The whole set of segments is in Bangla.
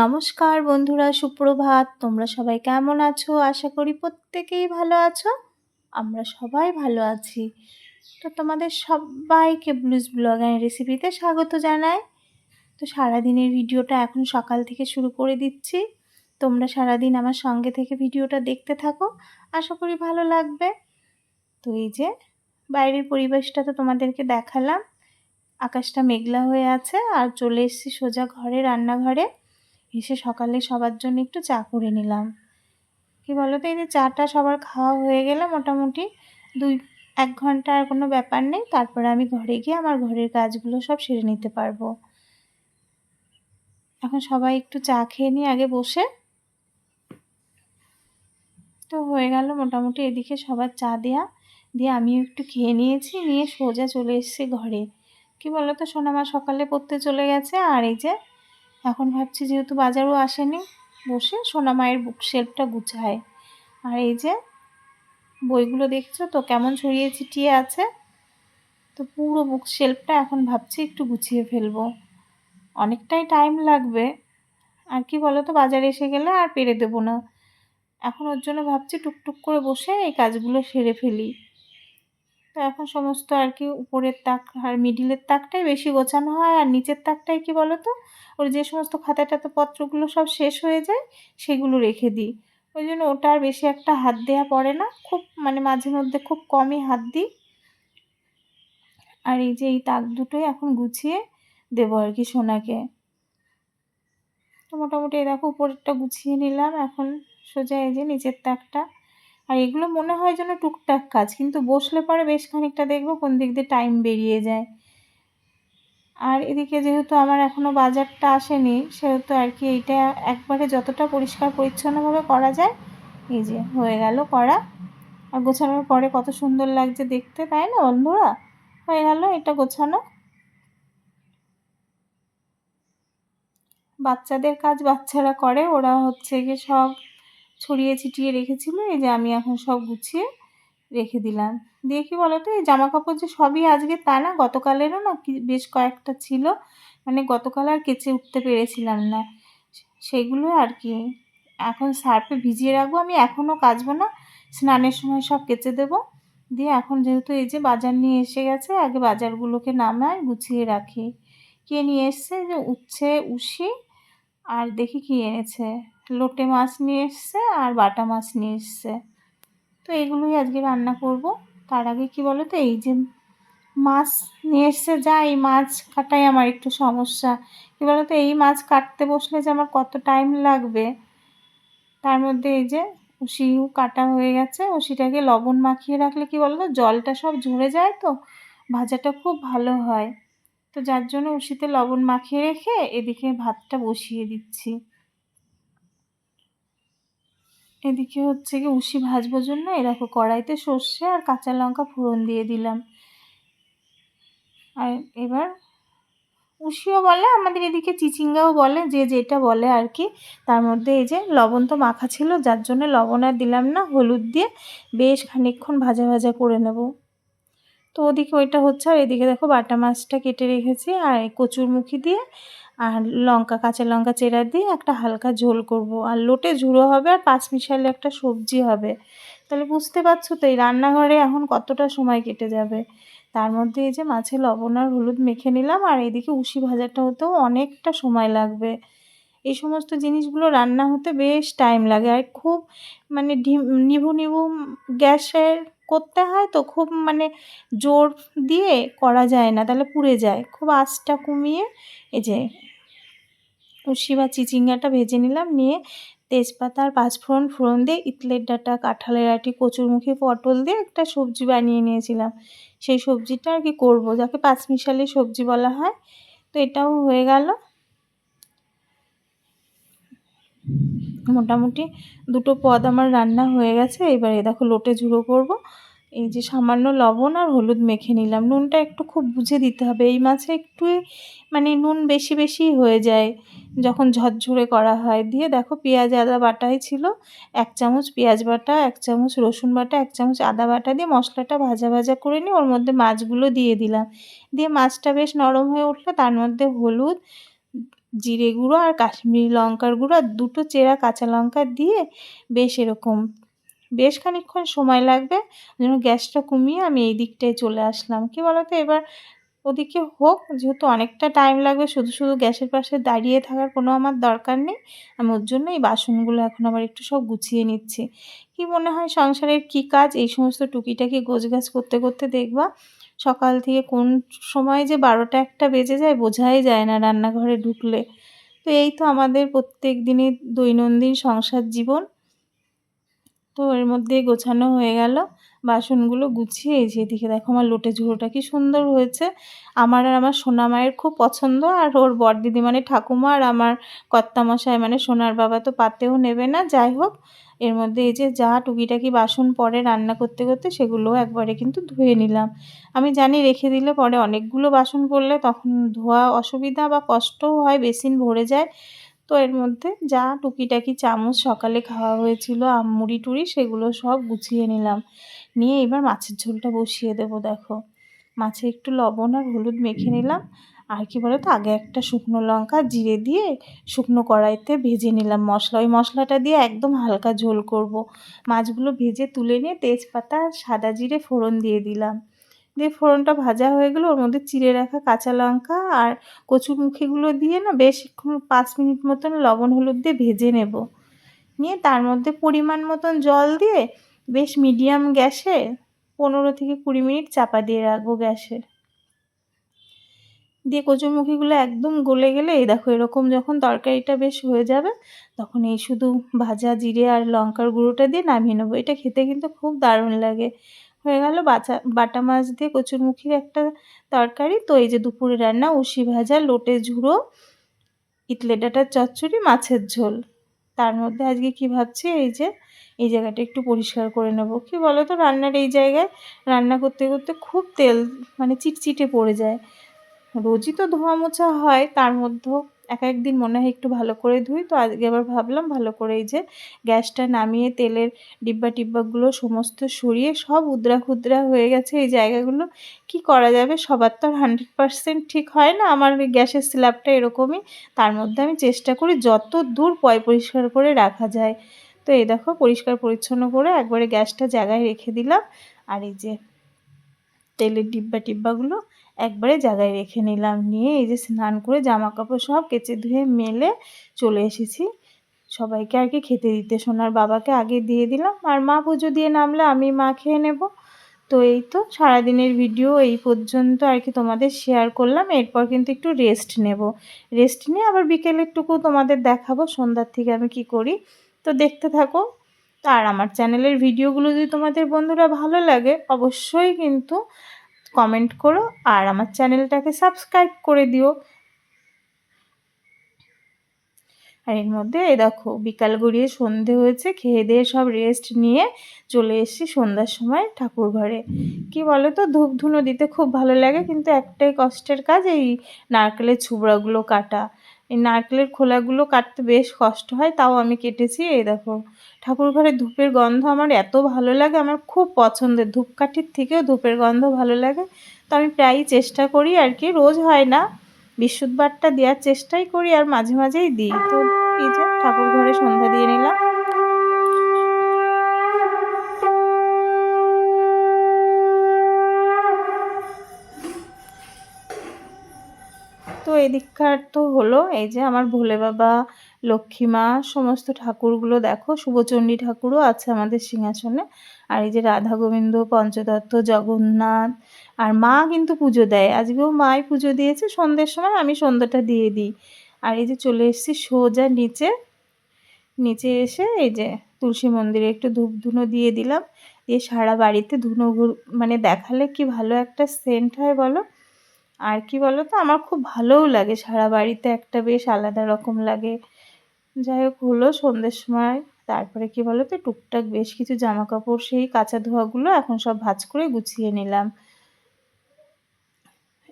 নমস্কার বন্ধুরা, সুপ্রভাত। তোমরা সবাই কেমন আছো? আশা করি প্রত্যেকেই ভালো আছো। আমরা সবাই ভালো আছি। তো তোমাদের সবাইকে ব্লুজ ব্লগ অ্যান্ড রেসিপিতে স্বাগত জানাই। তো সারাদিনের ভিডিওটা এখন সকাল থেকে শুরু করে দিচ্ছি। তোমরা সারাদিন আমার সঙ্গে থেকে ভিডিওটা দেখতে থাকো, আশা করি ভালো লাগবে। তো এই যে বাইরের পরিবেশটা তো তোমাদেরকে দেখালাম, আকাশটা মেঘলা হয়ে আছে। আর চলে এসেছি সোজা ঘরে, রান্নাঘরে। এসে সকালে সবার জন্য একটু চা করে নিলাম। কি বলো তো, এই যে চাটা সবার খাওয়া হয়ে গেলে মোটামুটি 1 ঘন্টা আর কোনো ব্যাপার নেই। তারপরে আমি ঘরে গিয়ে আমার ঘরের কাজগুলো সব সেরে নিতে পারবো। এখন সবাই একটু চা খেয়ে নিয়ে আগে বসে। তো হয়ে গেল মোটামুটি এদিকে সবার চা দেয়া, দিয়ে আমিও একটু খেয়ে নিয়েছি, নিয়ে সোজা চলে এসেছি ঘরে। কি বলো তো, সোনামা সকালে পড়তে চলে গেছে। আর এই যে এখন ভাবছি, যেহেতু বাজারও আসেনি, বসে সোনামায়ের বুক শেলফটা গুছায়। আর এই যে বইগুলো দেখছো তো কেমন ছড়িয়ে ছিটিয়ে আছে। তো পুরো বুক শেলফটা এখন ভাবছি একটু গুছিয়ে ফেলবো। অনেকটাই টাইম লাগবে। আর কি বলো তো, বাজারে এসে গেলে আর পেরে দেবো না। এখন ওর জন্য ভাবছি টুকটুক করে বসে এই কাজগুলো সেরে ফেলি। তো এখন সমস্ত আর কি উপরের তাক আর মিডিলের তাকটাই বেশি গোছানো হয়, আর নিচের তাকটাই কি বলো তো, ওর যে সমস্ত খাতা টাতা পত্রগুলো সব শেষ হয়ে যায় সেগুলো রেখে দিই। ওই জন্য ওটা আর বেশি একটা হাত দেওয়া পড়ে না, খুব মানে মাঝে মধ্যে খুব কমই হাত দিই। আর এই যে এই তাক দুটোই এখন গুছিয়ে দেবো আর কি সোনাকে। তো মোটামুটি এই দেখো উপরেরটা গুছিয়ে নিলাম, এখন সোজা এই যে নিচের তাকটা। আর এগুলো মনে হয় যেন টুকটাক কাজ, কিন্তু বসলে পরে বেশ খানিকটা দেখবো কোন দিক দিয়ে টাইম বেরিয়ে যায়। আর এদিকে যেহেতু আমার এখনও বাজারটা আসেনি, সেহেতু আর কি এইটা একবারে যতটা পরিষ্কার পরিচ্ছন্নভাবে করা যায়, এই যে হয়ে গেল করা। আর গোছানোর পরে কত সুন্দর লাগছে দেখতে, তাই না বন্ধুরা? হয়ে গেল এটা গোছানো। বাচ্চাদের কাজ বাচ্চারা করে, ওরা হচ্ছে গিয়ে সব ছড়িয়ে ছিটিয়ে রেখেছিল, এই যে আমি এখন সব গুছিয়ে রেখে দিলাম। দিয়ে কি বলতো, এই জামা কাপড় যে সবই আজকে তা না, গতকালেরও না কি বেশ কয়েকটা ছিল, মানে গতকাল আর কেচে উঠতে পেরেছিলাম না, সেগুলো আর কি এখন সার্ফে ভিজিয়ে রাখবো। আমি এখনও কাচবো না, স্নানের সময় সব কেচে দেবো। দিয়ে এখন যেহেতু এই যে বাজার নিয়ে এসে গেছে, আগে বাজারগুলোকে নামায় গুছিয়ে রাখি। কে নিয়ে এসছে, যে উচ্ছে উশি, আর দেখি কি এনেছে, লোটে মাছ নিয়ে এসছে আর বাটা মাছ নিয়ে এসছে। তো এগুলোই আজকে রান্না করব। তার আগে কি বলো তো, এই যে মাছ নিয়ে এসছে, যা এই মাছ কাটাই আমার একটু সমস্যা। কি বলো তো, এই মাছ কাটতে বসলে যে আমার কত টাইম লাগবে। তার মধ্যে এই যে উশিও কাটা হয়ে গেছে, উশিটাকে লবণ মাখিয়ে রাখলে কি বলো তো, জলটা সব ঝরে যায়, তো ভাজাটা খুব ভালো হয়। তো যার জন্য উশিতে লবণ মাখিয়ে রেখে এদিকে ভাতটা বসিয়ে দিচ্ছি। এদিকে হচ্ছে কি উশি ভাজবার জন্য এরকম কড়াইতে সর্ষে আর কাঁচা লঙ্কা ফোড়ন দিয়ে দিলাম। আর এবার উশিও বলে, আমাদের এদিকে চিচিঙ্গাও বলে, যে যেটা বলে আর কি। তার মধ্যে এই যে লবণ তো মাখা ছিল, যার জন্য লবণ আর দিলাম না, হলুদ দিয়ে বেশ খানিকক্ষণ ভাজা ভাজা করে নেব। তো ওদিকে ওইটা হচ্ছে, আর এদিকে দেখো বাটা মাছটা কেটে রেখেছি, আর কচুরমুখী দিয়ে আর লঙ্কা, কাঁচা লঙ্কা চেরা দিয়ে একটা হালকা ঝোল করব। আর লোটে ঝুড়ো হবে, আর 5 মিশালি একটা সবজি হবে। তাহলে বুঝতে পারছো তো এই রান্নাঘরে এখন কতটা সময় কেটে যাবে। তার মধ্যে এই যে মাছে লবণ আর হলুদ মেখে নিলাম, আর এদিকে উশি ভাজাটা হতেও অনেকটা সময় লাগবে। এই সমস্ত জিনিসগুলো রান্না হতে বেশ টাইম লাগে, আর খুব মানে নিভু নিভু গ্যাসের করতে হয়, তো খুব মানে জোর দিয়ে করা যায় না, তাহলে পুড়ে যায়। খুব আঁচটা কমিয়ে এই যে উশি বা চিচিঙ্গাটা ভেজে নিলাম, নিয়ে তেজপাতা আর পাঁচফোড়ন ফোড়ন দিয়ে ইঁচলের ডাঁটা, কাঁঠালের আঁটি, কচুরমুখী, পটল দিয়ে একটা সবজি বানিয়ে নিয়েছিলাম। সেই সবজিটা আর কি করবো, যাকে 5 মিশালি সবজি বলা হয়। তো এটাও হয়ে গেল। মোটামুটি 2টো পদ আমার রান্না হয়ে গেছে। এবার এই দেখো লোটে ঝুড়ো করব। এই যে সামান্য লবণ আর হলুদ মেখে নিলাম। নুনটা একটু খুব বুঝে দিতে হবে। এই মাছে একটুই মানে নুন বেশি বেশিই হয়ে যায় যখন ঝরঝরে করা হয়। দিয়ে দেখো পেঁয়াজ আদা বাটাই ছিল। 1 চামচ পেঁয়াজ বাটা, 1 চামচ রসুন বাটা, 1 চামচ আদা বাটা দিয়ে মশলাটা ভাজা ভাজা করে নিয়ে ওর মধ্যে মাছগুলো দিয়ে দিলাম। দিয়ে মাছটা বেশ নরম হয়ে উঠলে তার মধ্যে হলুদ, জিরে গুঁড়ো আর কাশ্মীরি লঙ্কার গুঁড়ো আর 2টো চেরা কাঁচা লঙ্কা দিয়ে বেশ এরকম বেশ খানিকক্ষণ সময় লাগবে। ওই জন্য গ্যাসটা কমিয়ে আমি এই দিকটায় চলে আসলাম। কী বলো তো, এবার ওদিকে হোক, যেহেতু অনেকটা টাইম লাগবে, শুধু শুধু গ্যাসের পাশে দাঁড়িয়ে থাকার কোনো আমার দরকার নেই। আমি ওর জন্য এই বাসনগুলো এখন আবার একটু সব গুছিয়ে নিচ্ছি। কী মনে হয় সংসারের কী কাজ, এই সমস্ত টুকিটাকি গোছগাছ করতে করতে দেখবা সকাল থেকে কোন সময় যে 12টা 1টা বেজে যায় বোঝাই যায় না রান্নাঘরে ঢুকলে। তো এই তো আমাদের প্রত্যেক দিনের দৈনন্দিন সংসার জীবন। তো এর মধ্যেই গোছানো হয়ে গেল। বাসনগুলো গুছিয়ে এই যে এদিকে দেখো আমার লোটে ঝুড়োটা কি সুন্দর হয়েছে। আমার আর আমার সোনামায়ের খুব পছন্দ। আর ওর বড়দিদি মানে ঠাকুমা আর আমার কর্তামশাই মানে সোনার বাবা তো পাতেও নেবে না। যাই হোক, এর মধ্যে এই যে যা টুকিটাকি বাসন পড়ে রান্না করতে করতে সেগুলোও একবারে কিন্তু ধুয়ে নিলাম। আমি জানি রেখে দিলে পরে অনেকগুলো বাসন পড়লে তখন ধোয়া অসুবিধা বা কষ্টও হয়, বেসিন ভরে যায়। তো এর মধ্যে যা টুকিটাকি চামচ সকালে খাওয়া হয়েছিল মুড়ি-টুড়ি সেগুলো সব গুছিয়ে নিলাম। নিয়ে এবার মাছের ঝোলটা বসিয়ে দেবো দেখো। মাছে একটু লবণ আর হলুদ মেখে নিলাম। আর কি বলো তো, আগে একটা শুকনো লঙ্কা জিরে দিয়ে শুকনো কড়াইতে ভেজে নিলাম মশলা। ওই মশলাটা দিয়ে একদম হালকা ঝোল করব। মাছগুলো ভেজে তুলে নিয়ে তেজপাতা আর সাদা জিরে ফোড়ন দিয়ে দিলাম। দিয়ে ফোড়নটা ভাজা হয়ে গেলে ওর মধ্যে চিড়ে রাখা কাঁচা লঙ্কা আর কচুরমুখিগুলো দিয়ে না বেশিক্ষণ 5 মিনিট মতন লবণ হলুদ দিয়ে ভেজে নেব। নিয়ে তার মধ্যে পরিমাণ মতন জল দিয়ে বেশ মিডিয়াম গ্যাসে 15 থেকে 20 মিনিট চাপা দিয়ে রাখবো গ্যাসে। দিয়ে কচুরমুখিগুলো একদম গলে গেলে এই দেখো এরকম যখন তরকারিটা বেশ হয়ে যাবে তখন এই শুধু ভাজা জিরে আর লঙ্কার গুঁড়োটা দিয়ে নামিয়ে নেবো। এটা খেতে কিন্তু খুব দারুণ লাগে। হয়ে গেল বাটা মাছ দিয়ে কচুরমুখির একটা তরকারি। তো এই যে দুপুরে রান্না উশি ভাজা, লোটে ঝুড়ো, ইটলে ডাঁটার চচ্চড়ি, মাছের ঝোল। তার মধ্যে আজকে কি ভাবছি, এই যে এই জায়গাটা একটু পরিষ্কার করে নেব। কি বলো তো, রান্নার এই জায়গায় রান্না করতে করতে খুব তেল মানে চিটচিটে পড়ে যায়। রোজই তো ধোয়া মোছা হয়, তার মধ্যেও এক একদিন মনে হয় একটু ভালো করে ধুই। তো আজকে আবার ভাবলাম ভালো করে এই যে গ্যাসটা নামিয়ে তেলের ডিব্বা টিব্বাগুলো সমস্ত সরিয়ে সব উদরা খুদরা হয়ে গেছে এই জায়গাগুলো। কি করা যাবে, সবার তো আর 100% ঠিক হয় না। আমার ওই গ্যাসের স্ল্যাবটা এরকমই। তার মধ্যে আমি চেষ্টা করি যত দূর পরিষ্কার করে রাখা যায়। তো এই দেখো পরিষ্কার পরিচ্ছন্ন করে একবারে গ্যাসটা জায়গায় রেখে দিলাম। আর এই যে তেলের ডিব্বা টিব্বাগুলো একবারে জায়গায় রেখে নিলাম। নিয়ে এই যে স্নান করে জামা কাপড় সব কেচে ধুয়ে মেলে চলে এসেছি সবাইকে আর কি খেতে দিতে। সোনার বাবাকে আগে দিয়ে দিলাম আর মা পুজো দিয়ে নামলে আমি মা খেয়ে নেব। তো এই তো সারাদিনের ভিডিও এই পর্যন্ত আর কি তোমাদের শেয়ার করলাম। এরপর কিন্তু একটু রেস্ট নেব। রেস্ট নিয়ে আবার বিকেলেরটুকু তোমাদের দেখাবো সন্ধ্যার থেকে আমি কি করি। তো দেখতে থাকো। আর আমার চ্যানেলের ভিডিওগুলো যদি তোমাদের বন্ধুরা ভালো লাগে অবশ্যই কিন্তু কমেন্ট করো আর আমার চ্যানেলটাকে সাবস্ক্রাইব করে দিও। আর এর মধ্যে এই দেখো বিকাল গড়িয়ে সন্ধে হয়েছে, খেয়ে দিয়ে সব রেস্ট নিয়ে চলে এসেছি সন্ধ্যার সময় ঠাকুর ঘরে। কি বলো তো, ধূপ ধুনো দিতে খুব ভালো লাগে, কিন্তু একটাই কষ্টের কাজ এই নারকেলের ছুবড়াগুলো কাটা। এই নারকেলের খোলাগুলো কাটতে বেশ কষ্ট হয়, তাও আমি কেটেছি। এই দেখো ঠাকুর ঘরে ধূপের গন্ধ আমার এত ভালো লাগে, আমার খুব পছন্দের। ধূপকাঠির থেকেও ধূপের গন্ধ ভালো লাগে। তো আমি প্রায়ই চেষ্টা করি আর কি, রোজ হয় না, বৃহস্পতিবারটা দেওয়ার চেষ্টাই করি আর মাঝে মাঝেই দিই। তো এই যে ঠাকুর ঘরে সন্ধ্যা দিয়ে নিলাম। তো এদিককার তো হলো, এই যে আমার ভোলে বাবা, লক্ষ্মী মা, সমস্ত ঠাকুরগুলো দেখো, শুভচণ্ডী ঠাকুরও আছে আমাদের সিংহাসনে। আর এই যে রাধা গোবিন্দ, পঞ্চতত্ত্ব, জগন্নাথ। আর মা কিন্তু পুজো দেয়, আজকেও মাই পুজো দিয়েছে সন্ধ্যের সময়, আমি সন্ধ্যাটা দিয়ে দিই। আর এই যে চলে এসেছি সোজা নিচে। নিচে এসে এই যে তুলসী মন্দিরে একটু ধূপ ধুনো দিয়ে দিলাম। দিয়ে সারা বাড়িতে ধুনো মানে দেখালে কি ভালো একটা সেন্ট হয় বলো। আর কি বলো তো, আমার খুব ভালোও লাগে, সারা বাড়িতে একটা বেশ আলাদা রকম লাগে। যাই হোক হলো সন্ধ্যের সময়। তারপরে কি বলো তো, টুকটাক বেশ কিছু জামাকাপড় সেই কাচা ধোয়াগুলো এখন সব ভাঁজ করে গুছিয়ে নিলাম।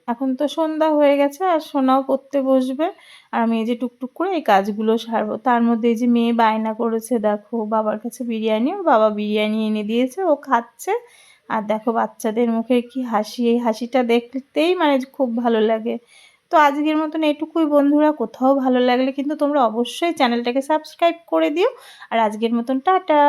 এখন তো সন্ধ্যা হয়ে গেছে আর সোনাও পড়তে বসবে। আর আমি এই যে টুকটুক করে এই কাজগুলো সারবো। তার মধ্যে এই যে মেয়ে বায়না করেছে দেখো বাবার কাছে বিরিয়ানি, ওর বাবা বিরিয়ানি এনে দিয়েছে, ও খাচ্ছে। আর দেখো বাচ্চাদের মুখে কি হাসি, এই হাসিটা দেখতেই মানে খুব ভালো লাগে। তো আজকের মতন এটুকুই বন্ধুরা, কোথাও ভালো লাগলে কিন্তু তোমরা অবশ্যই চ্যানেলটাকে সাবস্ক্রাইব করে দিও। আর আজকের মতন টাটা।